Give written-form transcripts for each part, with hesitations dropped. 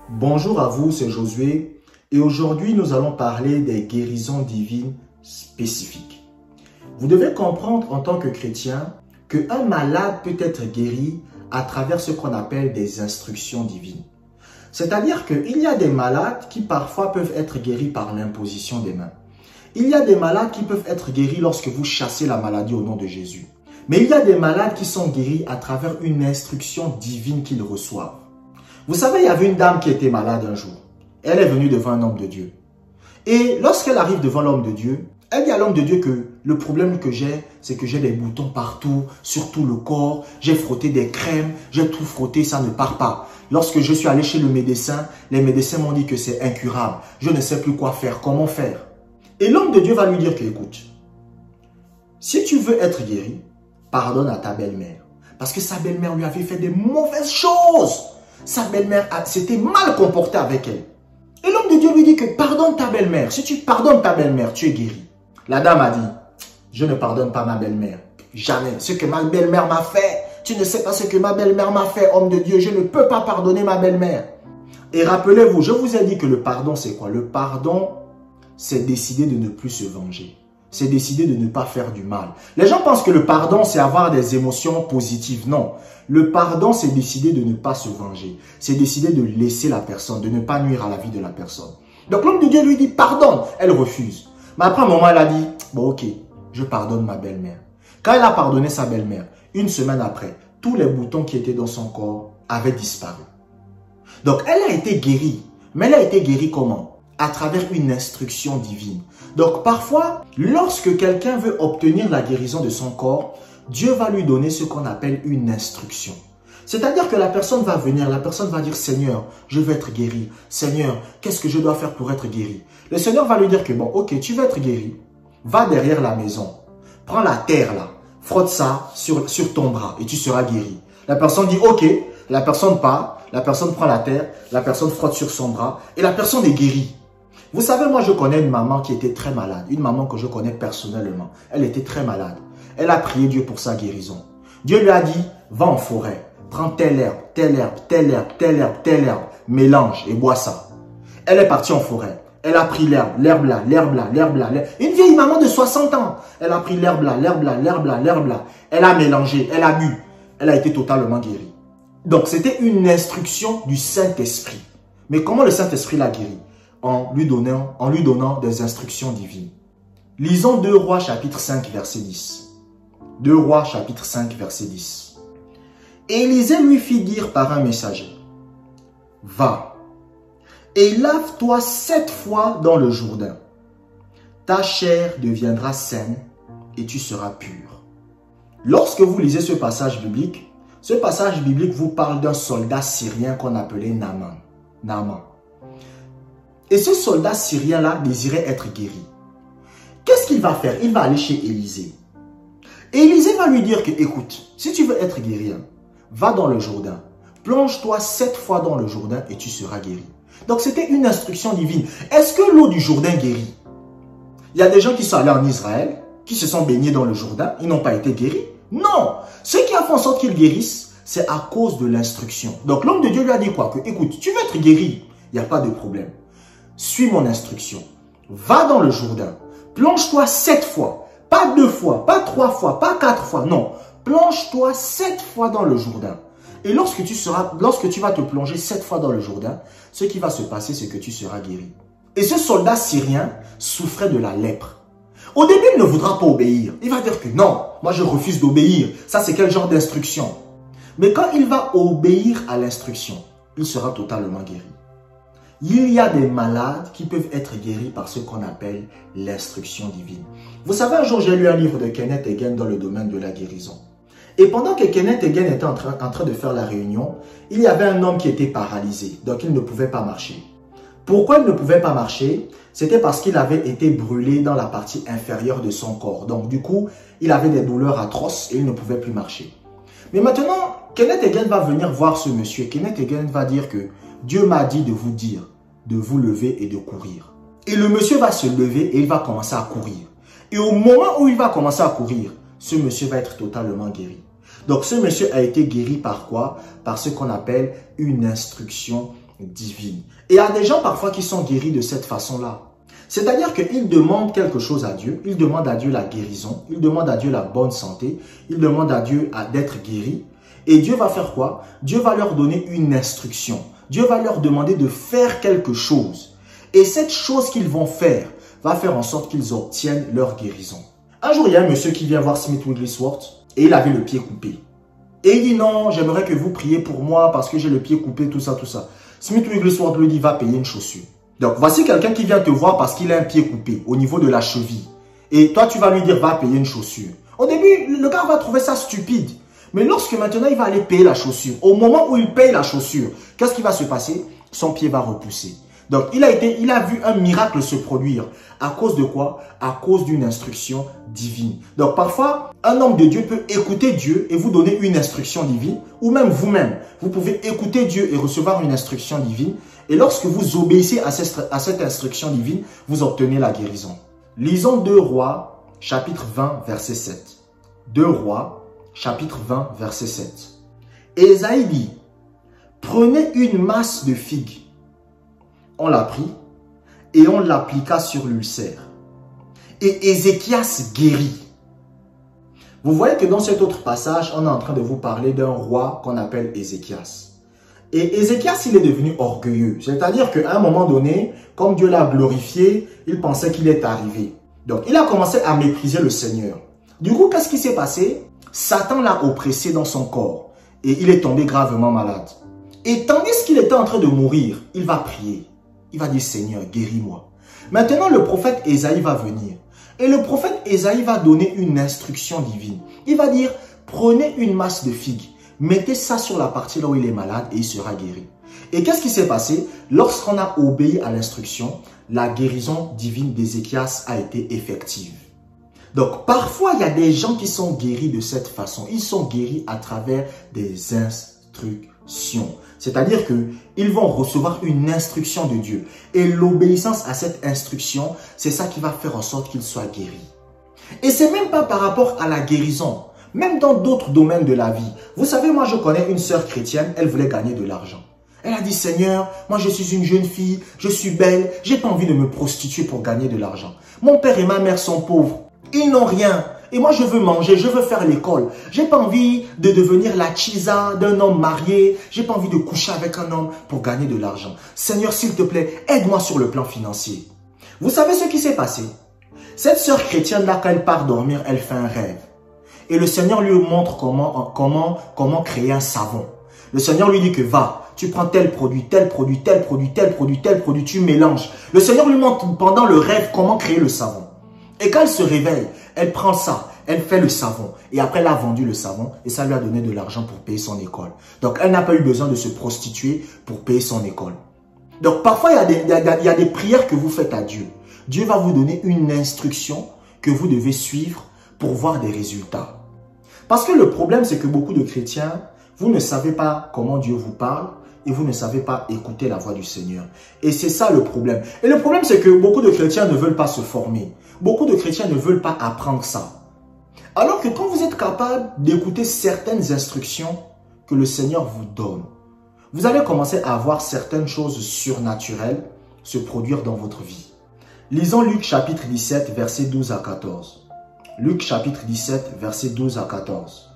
Bonjour à vous, c'est Josué et aujourd'hui nous allons parler des guérisons divines spécifiques. Vous devez comprendre en tant que chrétien qu'un malade peut être guéri à travers ce qu'on appelle des instructions divines. C'est-à-dire qu'il y a des malades qui parfois peuvent être guéris par l'imposition des mains. Il y a des malades qui peuvent être guéris lorsque vous chassez la maladie au nom de Jésus. Mais il y a des malades qui sont guéris à travers une instruction divine qu'ils reçoivent. Vous savez, il y avait une dame qui était malade un jour. Elle est venue devant un homme de Dieu. Et lorsqu'elle arrive devant l'homme de Dieu, elle dit à l'homme de Dieu que le problème que j'ai, c'est que j'ai des boutons partout, sur tout le corps. J'ai frotté des crèmes, j'ai tout frotté, ça ne part pas. Lorsque je suis allé chez le médecin, les médecins m'ont dit que c'est incurable. Je ne sais plus quoi faire, comment faire. Et l'homme de Dieu va lui dire que, écoute, si tu veux être guéri, pardonne à ta belle-mère. Parce que sa belle-mère lui avait fait des mauvaises choses. Sa belle-mère s'était mal comportée avec elle. Et l'homme de Dieu lui dit que pardonne ta belle-mère. Si tu pardonnes ta belle-mère, tu es guéri. La dame a dit, je ne pardonne pas ma belle-mère. Jamais. Ce que ma belle-mère m'a fait, tu ne sais pas ce que ma belle-mère m'a fait, homme de Dieu. Je ne peux pas pardonner ma belle-mère. Et rappelez-vous, je vous ai dit que le pardon, c'est quoi? Le pardon, c'est décider de ne plus se venger. C'est décider de ne pas faire du mal. Les gens pensent que le pardon, c'est avoir des émotions positives. Non. Le pardon, c'est décider de ne pas se venger. C'est décider de laisser la personne, de ne pas nuire à la vie de la personne. Donc l'homme de Dieu lui dit, pardonne. Elle refuse. Mais après un moment, elle a dit, bon ok, je pardonne ma belle-mère. Quand elle a pardonné sa belle-mère, une semaine après, tous les boutons qui étaient dans son corps avaient disparu. Donc elle a été guérie. Mais elle a été guérie comment? À travers une instruction divine. Donc parfois, lorsque quelqu'un veut obtenir la guérison de son corps, Dieu va lui donner ce qu'on appelle une instruction. C'est-à-dire que la personne va venir, la personne va dire, Seigneur, je veux être guéri. Seigneur, qu'est-ce que je dois faire pour être guéri? Le Seigneur va lui dire que bon, ok, tu veux être guéri. Va derrière la maison. Prends la terre là. Frotte ça sur ton bras et tu seras guéri. La personne dit, ok. La personne part. La personne prend la terre. La personne frotte sur son bras et la personne est guérie. Vous savez, moi je connais une maman qui était très malade. Une maman que je connais personnellement. Elle était très malade. Elle a prié Dieu pour sa guérison. Dieu lui a dit, va en forêt, prends telle herbe, telle herbe, telle herbe, telle herbe, telle herbe, mélange et bois ça. Elle est partie en forêt. Elle a pris l'herbe, l'herbe là, l'herbe là, l'herbe là. Une vieille maman de 60 ans. Elle a pris l'herbe là, l'herbe là, l'herbe là, l'herbe là. Elle a mélangé, elle a bu. Elle a été totalement guérie. Donc c'était une instruction du Saint-Esprit. Mais comment le Saint-Esprit l'a guérie? En lui donnant des instructions divines. Lisons 2 Rois chapitre 5 verset 10. 2 Rois chapitre 5 verset 10. Élisée lui fit dire par un messager, va et lave-toi 7 fois dans le Jourdain. Ta chair deviendra saine et tu seras pur. Lorsque vous lisez ce passage biblique vous parle d'un soldat syrien qu'on appelait Naaman. Et ce soldat syrien-là désirait être guéri. Qu'est-ce qu'il va faire? Il va aller chez Élisée. Et Élisée va lui dire que, écoute, si tu veux être guéri, va dans le Jourdain. Plonge-toi 7 fois dans le Jourdain et tu seras guéri. Donc c'était une instruction divine. Est-ce que l'eau du Jourdain guérit? Il y a des gens qui sont allés en Israël, qui se sont baignés dans le Jourdain, ils n'ont pas été guéris. Non! Ce qui a fait en sorte qu'ils guérissent, c'est à cause de l'instruction. Donc l'homme de Dieu lui a dit quoi? Que, écoute, tu veux être guéri, il n'y a pas de problème. Suis mon instruction. Va dans le Jourdain. Plonge-toi 7 fois. Pas 2 fois, pas 3 fois, pas 4 fois. Non. Plonge-toi 7 fois dans le Jourdain. Et lorsque tu vas te plonger 7 fois dans le Jourdain, ce qui va se passer, c'est que tu seras guéri. Et ce soldat syrien souffrait de la lèpre. Au début, il ne voudra pas obéir. Il va dire que non, moi je refuse d'obéir. Ça, c'est quel genre d'instruction? Mais quand il va obéir à l'instruction, il sera totalement guéri. Il y a des malades qui peuvent être guéris par ce qu'on appelle l'instruction divine. Vous savez, un jour, j'ai lu un livre de Kenneth Hagin dans le domaine de la guérison. Et pendant que Kenneth Hagin était en train de faire la réunion, il y avait un homme qui était paralysé, donc il ne pouvait pas marcher. Pourquoi il ne pouvait pas marcher? C'était parce qu'il avait été brûlé dans la partie inférieure de son corps. Donc du coup, il avait des douleurs atroces et il ne pouvait plus marcher. Mais maintenant, Kenneth Hagin va venir voir ce monsieur. Kenneth Hagin va dire que Dieu m'a dit de vous dire, de vous lever et de courir. Et le monsieur va se lever et il va commencer à courir. Et au moment où il va commencer à courir, ce monsieur va être totalement guéri. Donc ce monsieur a été guéri par quoi? Par ce qu'on appelle une instruction divine. Et il y a des gens parfois qui sont guéris de cette façon-là. C'est-à-dire qu'ils demandent quelque chose à Dieu, ils demandent à Dieu la guérison, ils demandent à Dieu la bonne santé, ils demandent à Dieu d'être guéri. Et Dieu va faire quoi? Dieu va leur donner une instruction. Dieu va leur demander de faire quelque chose. Et cette chose qu'ils vont faire va faire en sorte qu'ils obtiennent leur guérison. Un jour, il y a un monsieur qui vient voir Smith Wigglesworth et il avait le pied coupé. Et il dit non, j'aimerais que vous priez pour moi parce que j'ai le pied coupé, tout ça, tout ça. Smith Wigglesworth lui dit, va payer une chaussure. Donc, voici quelqu'un qui vient te voir parce qu'il a un pied coupé au niveau de la cheville. Et toi, tu vas lui dire, va payer une chaussure. Au début, le gars va trouver ça stupide. Mais lorsque maintenant, il va aller payer la chaussure, au moment où il paye la chaussure, qu'est-ce qui va se passer? Son pied va repousser. Donc, il a vu un miracle se produire. À cause de quoi? À cause d'une instruction divine. Donc, parfois, un homme de Dieu peut écouter Dieu et vous donner une instruction divine. Ou même vous-même, vous pouvez écouter Dieu et recevoir une instruction divine. Et lorsque vous obéissez à cette instruction divine, vous obtenez la guérison. Lisons 2 Rois, chapitre 20, verset 7. 2 Rois, chapitre 20, verset 7. Et Ésaïe dit, prenez une masse de figues. On l'a pris et on l'appliqua sur l'ulcère. Et Ézéchias guérit. Vous voyez que dans cet autre passage, on est en train de vous parler d'un roi qu'on appelle Ézéchias. Et Ézéchias, il est devenu orgueilleux. C'est-à-dire qu'à un moment donné, comme Dieu l'a glorifié, il pensait qu'il est arrivé. Donc, il a commencé à mépriser le Seigneur. Du coup, qu'est-ce qui s'est passé? Satan l'a oppressé dans son corps. Et il est tombé gravement malade. Et tandis qu'il était en train de mourir, il va prier. Il va dire, Seigneur, guéris-moi. Maintenant, le prophète Ésaïe va venir. Et le prophète Ésaïe va donner une instruction divine. Il va dire, prenez une masse de figues. Mettez ça sur la partie là où il est malade et il sera guéri. Et qu'est-ce qui s'est passé? Lorsqu'on a obéi à l'instruction, la guérison divine d'Ézéchias a été effective. Donc, parfois, il y a des gens qui sont guéris de cette façon. Ils sont guéris à travers des instructions. C'est-à-dire qu'ils vont recevoir une instruction de Dieu. Et l'obéissance à cette instruction, c'est ça qui va faire en sorte qu'ils soient guéris. Et c'est même pas par rapport à la guérison. Même dans d'autres domaines de la vie. Vous savez, moi je connais une sœur chrétienne, elle voulait gagner de l'argent. Elle a dit, Seigneur, moi je suis une jeune fille, je suis belle, j'ai pas envie de me prostituer pour gagner de l'argent. Mon père et ma mère sont pauvres, ils n'ont rien. Et moi je veux manger, je veux faire l'école. J'ai pas envie de devenir la chisa d'un homme marié. J'ai pas envie de coucher avec un homme pour gagner de l'argent. Seigneur, s'il te plaît, aide-moi sur le plan financier. Vous savez ce qui s'est passé? Cette sœur chrétienne-là, quand elle part dormir, elle fait un rêve. Et le Seigneur lui montre comment créer un savon. Le Seigneur lui dit que va, tu prends tel produit, tel produit, tel produit, tel produit, tel produit, tu mélanges. Le Seigneur lui montre pendant le rêve comment créer le savon. Et quand elle se réveille, elle prend ça, elle fait le savon. Et après, elle a vendu le savon et ça lui a donné de l'argent pour payer son école. Donc, elle n'a pas eu besoin de se prostituer pour payer son école. Donc, parfois, il y a des prières que vous faites à Dieu. Dieu va vous donner une instruction que vous devez suivre pour voir des résultats. Parce que le problème, c'est que beaucoup de chrétiens, vous ne savez pas comment Dieu vous parle et vous ne savez pas écouter la voix du Seigneur. Et c'est ça le problème. Et le problème, c'est que beaucoup de chrétiens ne veulent pas se former. Beaucoup de chrétiens ne veulent pas apprendre ça. Alors que quand vous êtes capable d'écouter certaines instructions que le Seigneur vous donne, vous allez commencer à voir certaines choses surnaturelles se produire dans votre vie. Lisons Luc chapitre 17, versets 12 à 14. Luc chapitre 17, versets 12 à 14.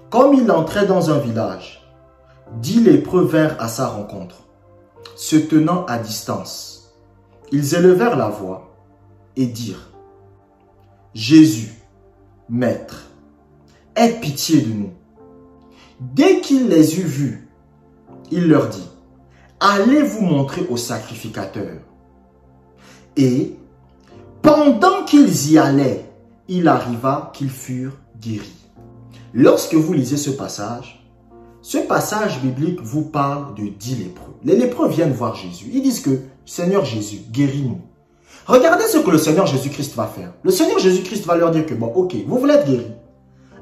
Comme il entrait dans un village, 10 lépreux vinrent à sa rencontre, se tenant à distance. Ils élevèrent la voix et dirent, Jésus, Maître, aie pitié de nous. Dès qu'il les eut vus, il leur dit, allez vous montrer au sacrificateur. Et pendant qu'ils y allaient, il arriva qu'ils furent guéris. Lorsque vous lisez ce passage biblique vous parle de 10 lépreux. Les lépreux viennent voir Jésus. Ils disent que, Seigneur Jésus, guéris-nous. Regardez ce que le Seigneur Jésus-Christ va faire. Le Seigneur Jésus-Christ va leur dire que, bon, ok, vous voulez être guéris.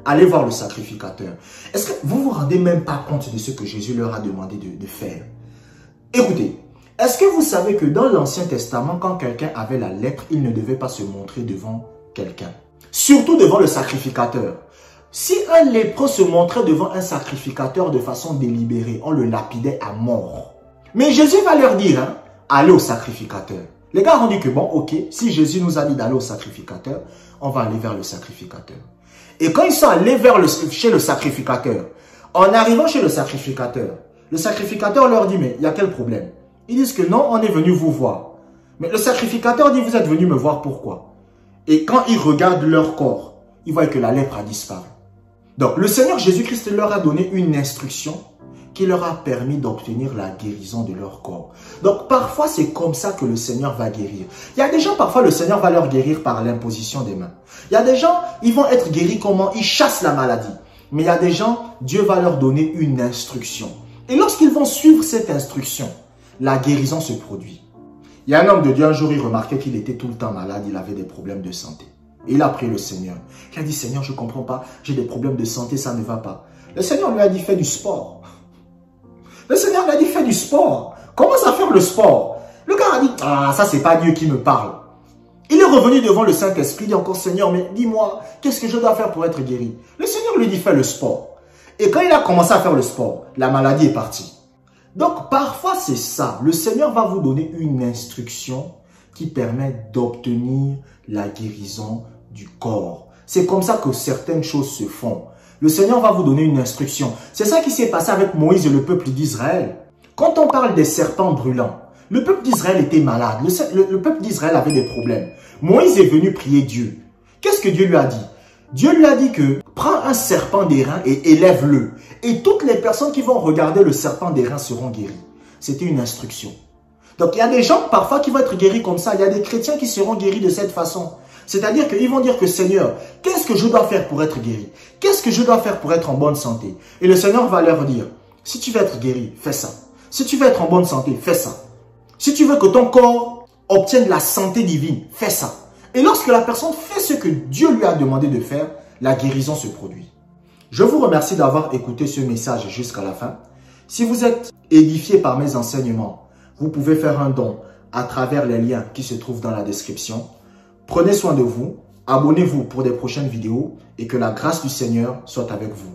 Allez voir le sacrificateur. Est-ce que vous vous rendez même pas compte de ce que Jésus leur a demandé de faire? Écoutez, est-ce que vous savez que dans l'Ancien Testament, quand quelqu'un avait la lèpre, il ne devait pas se montrer devant quelqu'un? Surtout devant le sacrificateur. Si un lépreux se montrait devant un sacrificateur de façon délibérée, on le lapidait à mort. Mais Jésus va leur dire, hein, allez au sacrificateur. Les gars ont dit que bon, ok, si Jésus nous a dit d'aller au sacrificateur, on va aller vers le sacrificateur. Et quand ils sont allés chez le sacrificateur, en arrivant chez le sacrificateur leur dit, mais il y a quel problème? Ils disent que non, on est venu vous voir. Mais le sacrificateur dit, vous êtes venu me voir, pourquoi? Et quand ils regardent leur corps, ils voient que la lèpre a disparu. Donc, le Seigneur Jésus-Christ leur a donné une instruction qui leur a permis d'obtenir la guérison de leur corps. Donc, parfois, c'est comme ça que le Seigneur va guérir. Il y a des gens, parfois, le Seigneur va leur guérir par l'imposition des mains. Il y a des gens, ils vont être guéris comment? Ils chassent la maladie. Mais il y a des gens, Dieu va leur donner une instruction. Et lorsqu'ils vont suivre cette instruction, la guérison se produit. Il y a un homme de Dieu, un jour, il remarquait qu'il était tout le temps malade, il avait des problèmes de santé. Et il a prié le Seigneur. Il a dit, Seigneur, je ne comprends pas, j'ai des problèmes de santé, ça ne va pas. Le Seigneur lui a dit, fais du sport. Le Seigneur lui a dit, fais du sport. Commence à faire le sport. Le gars a dit, ah, ça, c'est pas Dieu qui me parle. Il est revenu devant le Saint-Esprit, il dit encore, Seigneur, mais dis-moi, qu'est-ce que je dois faire pour être guéri? Le Seigneur lui dit, fais le sport. Et quand il a commencé à faire le sport, la maladie est partie. Donc, parfois, c'est ça. Le Seigneur va vous donner une instruction qui permet d'obtenir la guérison du corps. C'est comme ça que certaines choses se font. Le Seigneur va vous donner une instruction. C'est ça qui s'est passé avec Moïse et le peuple d'Israël. Quand on parle des serpents brûlants, le peuple d'Israël était malade. Le peuple d'Israël avait des problèmes. Moïse est venu prier Dieu. Qu'est-ce que Dieu lui a dit? Dieu lui a dit que prends un serpent d'airain et élève-le. Et toutes les personnes qui vont regarder le serpent d'airain seront guéries. C'était une instruction. Donc il y a des gens parfois qui vont être guéris comme ça. Il y a des chrétiens qui seront guéris de cette façon. C'est-à-dire qu'ils vont dire que Seigneur, qu'est-ce que je dois faire pour être guéri? Qu'est-ce que je dois faire pour être en bonne santé? Et le Seigneur va leur dire, si tu veux être guéri, fais ça. Si tu veux être en bonne santé, fais ça. Si tu veux que ton corps obtienne la santé divine, fais ça. Et lorsque la personne fait ce que Dieu lui a demandé de faire, la guérison se produit. Je vous remercie d'avoir écouté ce message jusqu'à la fin. Si vous êtes édifié par mes enseignements, vous pouvez faire un don à travers les liens qui se trouvent dans la description. Prenez soin de vous, abonnez-vous pour des prochaines vidéos et que la grâce du Seigneur soit avec vous.